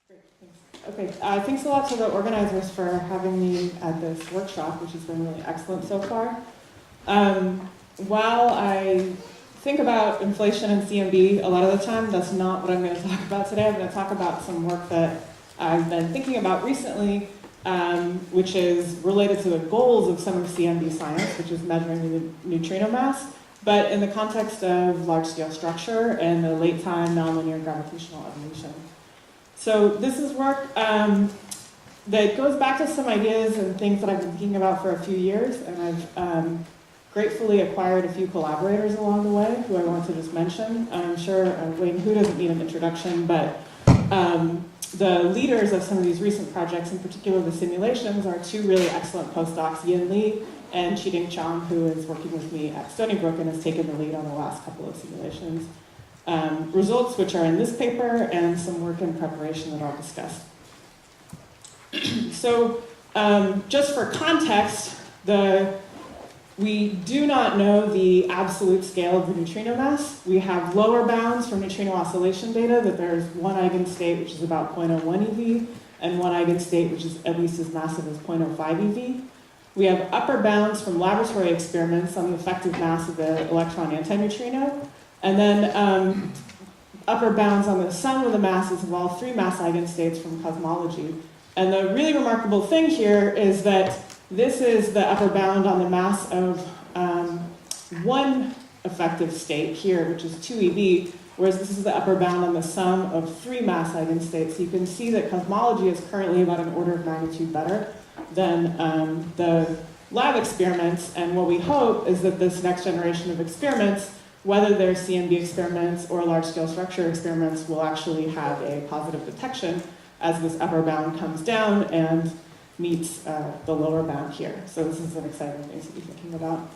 Great, thanks. Okay, thanks a lot to the organizers for having me at this workshop, which has been really excellent so far. While I think about inflation and CMB a lot of the time, that's not what I'm going to talk about today. I'm going to talk about some work that I've been thinking about recently, which is related to the goals of some of CMB science, which is measuring the neutrino mass, but in the context of large-scale structure and the late-time nonlinear gravitational evolution. So this is work that goes back to some ideas and things that I've been thinking about for a few years, and I've gratefully acquired a few collaborators along the way who I want to just mention. I'm sure Wayne Hu doesn't need an introduction, but the leaders of some of these recent projects, in particular the simulations, are two really excellent postdocs, Yin Li and Chiding Chang, who is working with me at Stony Brook and has taken the lead on the last couple of simulations. Results which are in this paper and some work in preparation that I'll discuss. So just for context, we do not know the absolute scale of the neutrino mass. We have lower bounds from neutrino oscillation data that there's one eigenstate which is about 0.01 eV and one eigenstate which is at least as massive as 0.05 eV. We have upper bounds from laboratory experiments on the effective mass of the electron antineutrino, and then upper bounds on the sum of the masses of all three mass eigenstates from cosmology. And the really remarkable thing here is that this is the upper bound on the mass of one effective state here, which is 2 eV, whereas this is the upper bound on the sum of three mass eigenstates. So you can see that cosmology is currently about an order of magnitude better than the lab experiments, and what we hope is that this next generation of experiments, whether they're CMB experiments or large-scale structure experiments, will actually have a positive detection as this upper bound comes down and meets the lower bound here. So this is an exciting thing to be thinking about.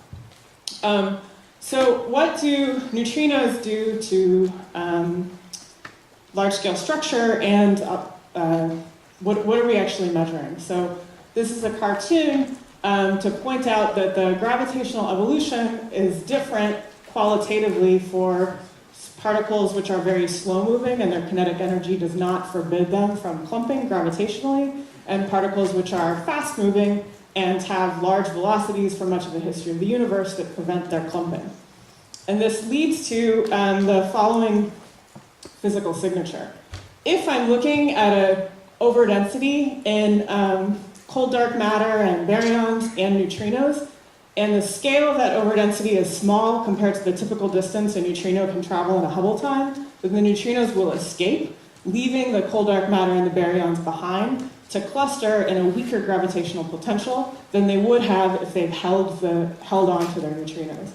So what do neutrinos do to large-scale structure, and what are we actually measuring? So this is a cartoon to point out that the gravitational evolution is different qualitatively for particles which are very slow-moving and their kinetic energy does not forbid them from clumping gravitationally, and particles which are fast-moving and have large velocities for much of the history of the universe that prevent their clumping. And this leads to the following physical signature. If I'm looking at an overdensity in cold dark matter and baryons and neutrinos, and the scale of that overdensity is small compared to the typical distance a neutrino can travel in a Hubble time, then the neutrinos will escape, leaving the cold dark matter and the baryons behind to cluster in a weaker gravitational potential than they would have if they've held on to their neutrinos.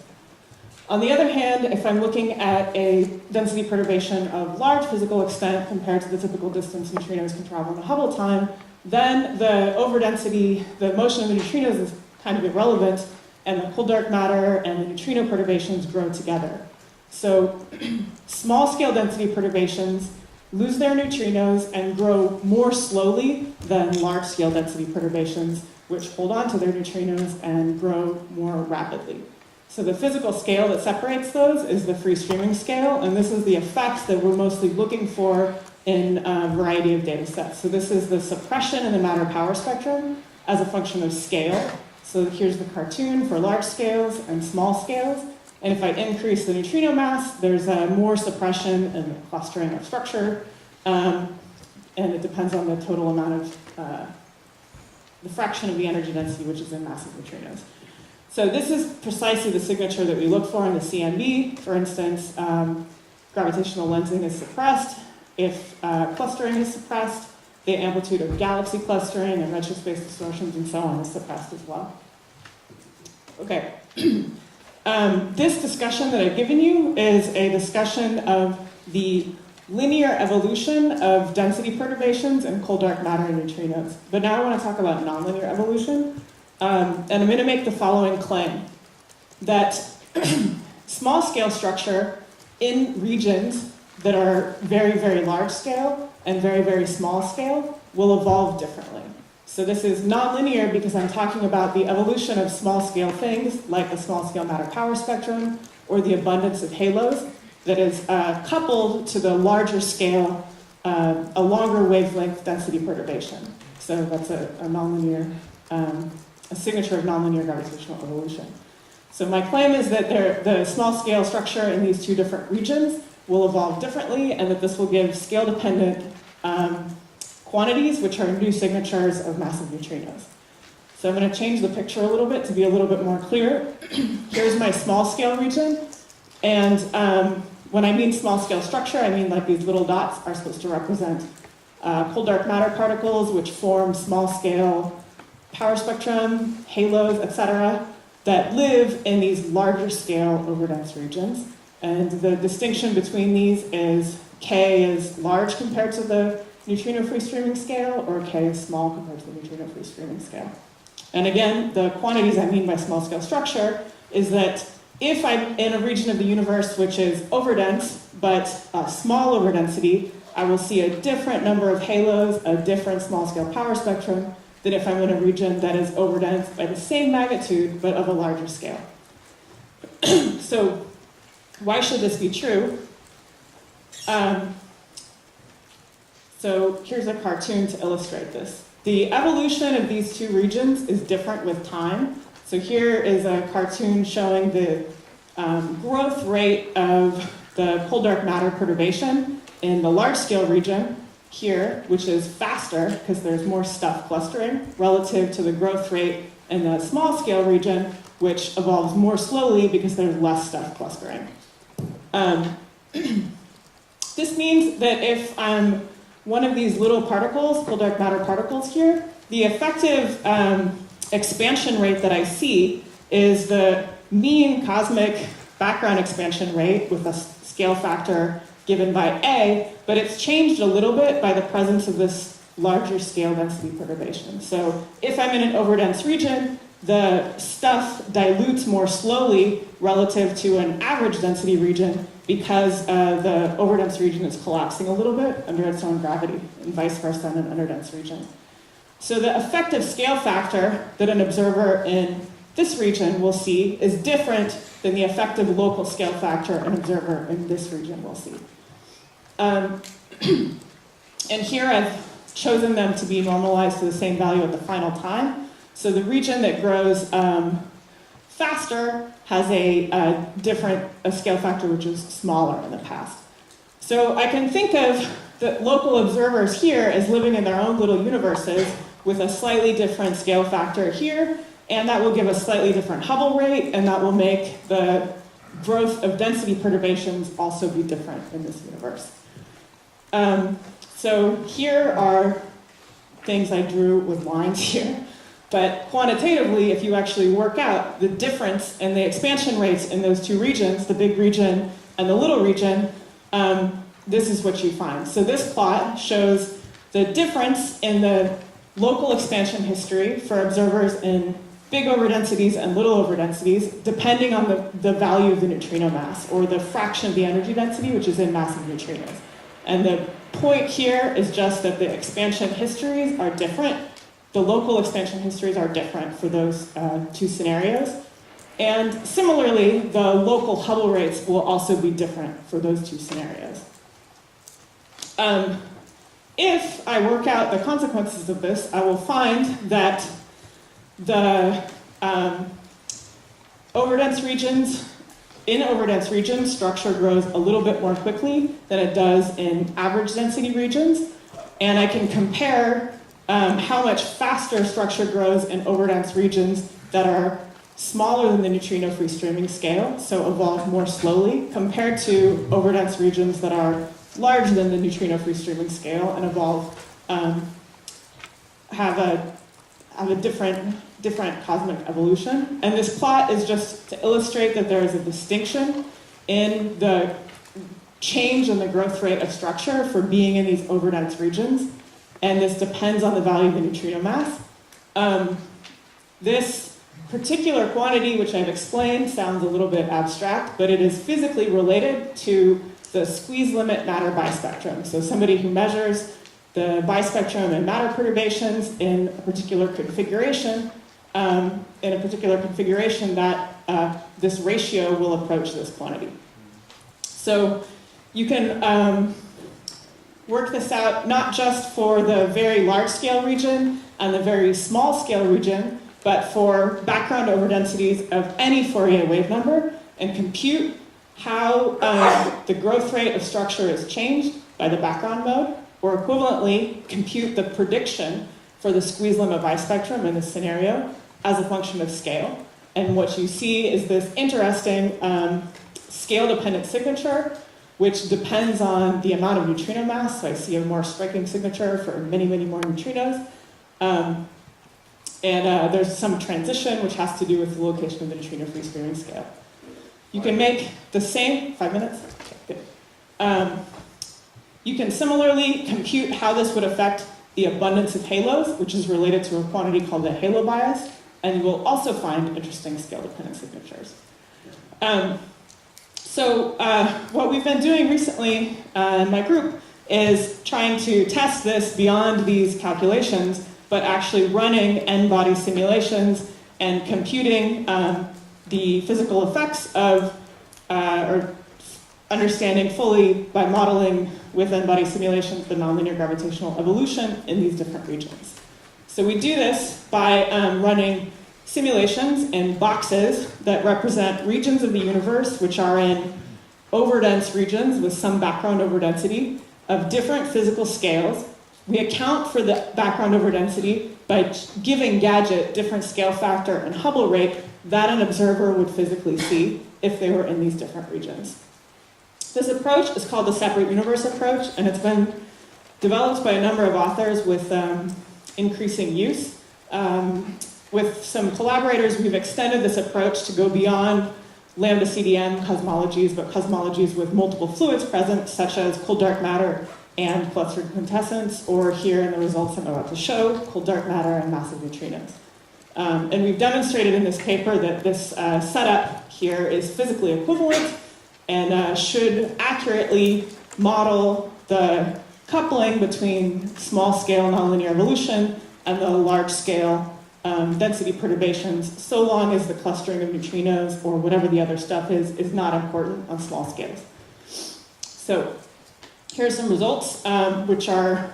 On the other hand, if I'm looking at a density perturbation of large physical extent compared to the typical distance neutrinos can travel in a Hubble time, then the overdensity, the motion of the neutrinos is kind of irrelevant, and the cold dark matter and the neutrino perturbations grow together. So small scale density perturbations lose their neutrinos and grow more slowly than large scale density perturbations, which hold on to their neutrinos and grow more rapidly. So the physical scale that separates those is the Freeswimming scale, and this is the effects that we're mostly looking for in a variety of data sets. So this is the suppression in the matter power spectrum as a function of scale. So here's the cartoon for large scales and small scales. And if I increase the neutrino mass, there's more suppression and the clustering of structure. And it depends on the total amount of, the fraction of the energy density, which is in massive neutrinos. So this is precisely the signature that we look for in the CMB. For instance, gravitational lensing is suppressed. If clustering is suppressed, the amplitude of galaxy clustering and redshift space distortions and so on is suppressed as well. Okay. This discussion that I've given you is a discussion of the linear evolution of density perturbations in cold dark matter and neutrinos. But now I want to talk about nonlinear evolution. And I'm going to make the following claim, that small scale structure in regions that are very, very large scale and very, very small scale will evolve differently. So this is nonlinear because I'm talking about the evolution of small scale things like the small scale matter power spectrum or the abundance of halos that is coupled to the larger scale a longer wavelength density perturbation. So that's a nonlinear, a signature of nonlinear gravitational evolution. So my claim is that the small scale structure in these two different regions will evolve differently, and that this will give scale-dependent quantities, which are new signatures of massive neutrinos. So I'm going to change the picture a little bit to be a little bit more clear. Here's my small scale region, and when I mean small scale structure, I mean like these little dots are supposed to represent cold dark matter particles, which form small scale power spectrum, halos, etc., that live in these larger scale overdense regions. And the distinction between these is K is large compared to the neutrino free streaming scale, or K is small compared to the neutrino free streaming scale. And again, the quantities I mean by small scale structure is that if I'm in a region of the universe which is overdense, but a small overdensity, I will see a different number of halos, a different small scale power spectrum, than if I'm in a region that is overdense by the same magnitude, but of a larger scale. So why should this be true? So here's a cartoon to illustrate this. The evolution of these two regions is different with time. So here is a cartoon showing the growth rate of the cold dark matter perturbation in the large scale region here, which is faster because there's more stuff clustering, relative to the growth rate in the small scale region, which evolves more slowly because there's less stuff clustering. This means that if I'm one of these little particles, cold dark matter particles here, the effective expansion rate that I see is the mean cosmic background expansion rate with a scale factor given by A, but it's changed a little bit by the presence of this larger scale density perturbation. So if I'm in an overdense region, the stuff dilutes more slowly relative to an average density region because the overdense region is collapsing a little bit under its own gravity, and vice versa in an underdense region. So the effective scale factor that an observer in this region will see is different than the effective local scale factor an observer in this region will see. And here I've chosen them to be normalized to the same value at the final time. So the region that grows faster has a different scale factor which is smaller in the past. So I can think of the local observers here as living in their own little universes with a slightly different scale factor here, and that will give a slightly different Hubble rate, and that will make the growth of density perturbations also be different in this universe. So here are things I drew with lines here. But quantitatively, if you actually work out the difference in the expansion rates in those two regions, the big region and the little region, this is what you find. So this plot shows the difference in the local expansion history for observers in big overdensities and little overdensities, depending on the value of the neutrino mass, or the fraction of the energy density, which is in massive neutrinos. And the point here is just that the expansion histories are different. The local expansion histories are different for those two scenarios. And similarly, the local Hubble rates will also be different for those two scenarios. If I work out the consequences of this, I will find that the in overdense regions, structure grows a little bit more quickly than it does in average density regions. And I can compare how much faster structure grows in overdense regions that are smaller than the neutrino free streaming scale, so evolve more slowly, compared to overdense regions that are larger than the neutrino free streaming scale and evolve, have a different cosmic evolution. And this plot is just to illustrate that there is a distinction in the change in the growth rate of structure for being in these overdense regions. And this depends on the value of the neutrino mass. This particular quantity, which I've explained, sounds a little bit abstract, but it is physically related to the squeeze limit matter bispectrum. So somebody who measures the bispectrum and matter perturbations in a particular configuration, that this ratio will approach this quantity. So you can work this out not just for the very large scale region and the very small scale region, but for background overdensities of any Fourier wave number, and compute how the growth rate of structure is changed by the background mode, or equivalently, compute the prediction for the squeeze limit bispectrum in this scenario as a function of scale. And what you see is this interesting scale-dependent signature, which depends on the amount of neutrino mass. So I see a more striking signature for many, many more neutrinos. There's some transition, which has to do with the location of the neutrino freeswimming scale. You can make the same, 5 minutes? Okay, good. You can similarly compute how this would affect the abundance of halos, which is related to a quantity called the halo bias, and you will also find interesting scale-dependent signatures. What we've been doing recently in my group is trying to test this beyond these calculations, but actually running n-body simulations and computing the physical effects of, or understanding fully by modeling with n-body simulations the nonlinear gravitational evolution in these different regions. So we do this by running simulations in boxes that represent regions of the universe which are in overdense regions with some background overdensity of different physical scales. We account for the background overdensity by giving Gadget different scale factor and Hubble rate that an observer would physically see if they were in these different regions. This approach is called the separate universe approach, and it's been developed by a number of authors with increasing use. With some collaborators, we've extended this approach to go beyond lambda CDM cosmologies, but cosmologies with multiple fluids present, such as cold dark matter and clustered quintessence, or here in the results I'm about to show, cold dark matter and massive neutrinos. And we've demonstrated in this paper that this setup here is physically equivalent and should accurately model the coupling between small-scale nonlinear evolution and the large-scale density perturbations, so long as the clustering of neutrinos or whatever the other stuff is not important on small scales. So here are some results, which are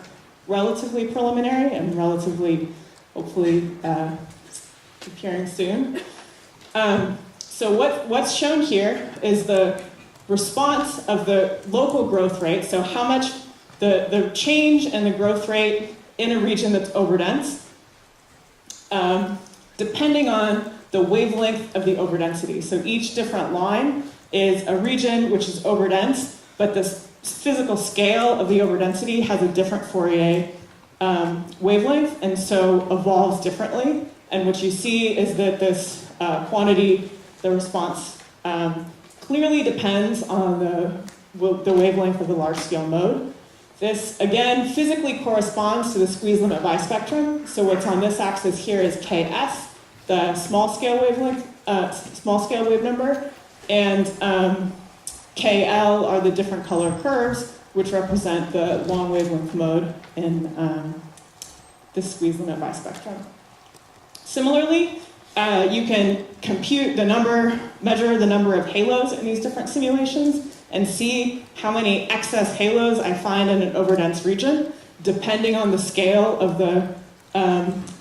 relatively preliminary and relatively, hopefully, appearing soon. So what's shown here is the response of the local growth rate, so how much the change in the growth rate in a region that's overdense, depending on the wavelength of the overdensity. So each different line is a region which is overdense, but the physical scale of the overdensity has a different Fourier wavelength, and so evolves differently. And what you see is that this quantity, the response, clearly depends on the wavelength of the large-scale mode. This, again, physically corresponds to the squeeze limit bispectrum. So what's on this axis here is Ks, the small-scale wavelength, small-scale wave number, and KL are the different color curves, which represent the long wavelength mode in the squeeze limit bispectrum. Similarly, you can compute the number, measure the number of halos in these different simulations, and see how many excess halos I find in an overdense region, depending on the scale of the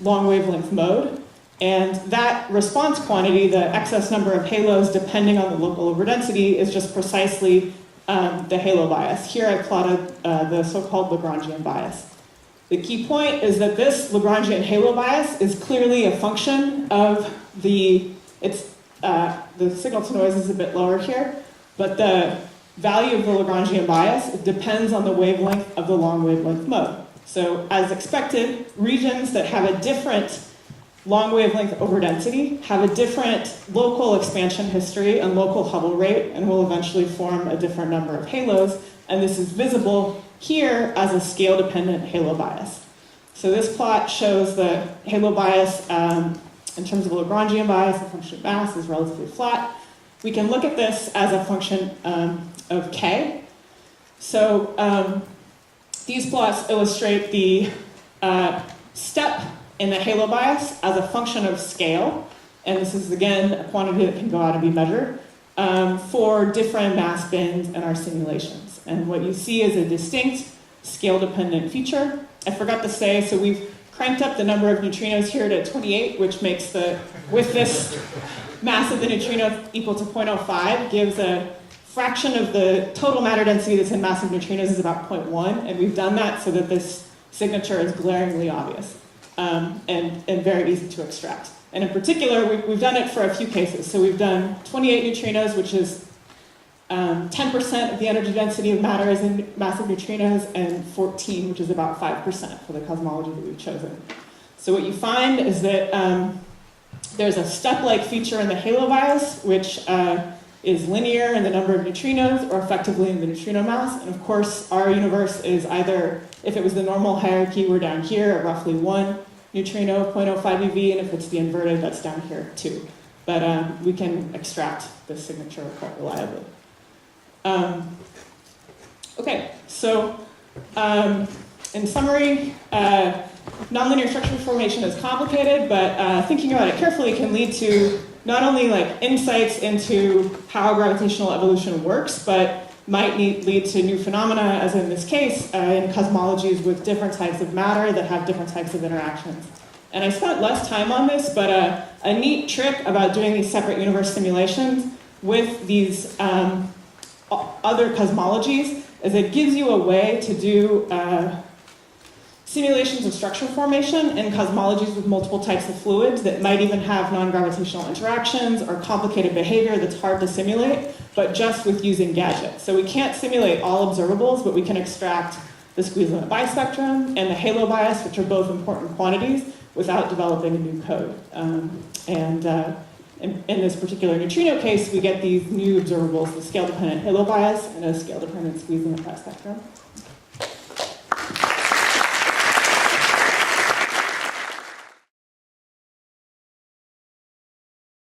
long wavelength mode. And that response quantity, the excess number of halos depending on the local overdensity, is just precisely the halo bias. Here I plotted the so-called Lagrangian bias. The key point is that this Lagrangian halo bias is clearly a function of the signal to noise is a bit lower here, but the value of the Lagrangian bias depends on the wavelength of the long wavelength mode. So as expected, regions that have a different long wavelength overdensity have a different local expansion history and local Hubble rate, and will eventually form a different number of halos, and this is visible here as a scale-dependent halo bias. So this plot shows the halo bias in terms of Lagrangian bias, the function of mass is relatively flat. We can look at this as a function of K. So these plots illustrate the step in the halo bias as a function of scale, and this is again a quantity that can go out and be measured for different mass bins in our simulations. And what you see is a distinct scale-dependent feature. I forgot to say, so we've cranked up the number of neutrinos here to 28, which makes with this mass of the neutrino equal to 0.05, gives a fraction of the total matter density that's in massive neutrinos is about 0.1, and we've done that so that this signature is glaringly obvious and very easy to extract. And in particular, we've done it for a few cases. So we've done 28 neutrinos, which is 10% of the energy density of matter is in massive neutrinos, and 14, which is about 5% for the cosmology that we've chosen. So what you find is that there's a step-like feature in the halo bias, which is linear in the number of neutrinos, or effectively in the neutrino mass. And of course, our universe is either, if it was the normal hierarchy, we're down here at roughly 1 neutrino, 0.05 eV, and if it's the inverted, that's down here too. But we can extract this signature quite reliably. Okay, so in summary, nonlinear structure formation is complicated, but thinking about it carefully can lead to not only like insights into how gravitational evolution works, but might lead to new phenomena, as in this case, in cosmologies with different types of matter that have different types of interactions. And I spent less time on this, but a neat trick about doing these separate universe simulations with these other cosmologies is it gives you a way to do simulations of structure formation in cosmologies with multiple types of fluids that might even have non-gravitational interactions or complicated behavior that's hard to simulate, but just with using gadgets. So we can't simulate all observables, but we can extract the squeeze limit bispectrum and the halo bias, which are both important quantities, without developing a new code. In this particular neutrino case, we get these new observables, the scale-dependent halo bias and a scale-dependent squeeze limit bispectrum.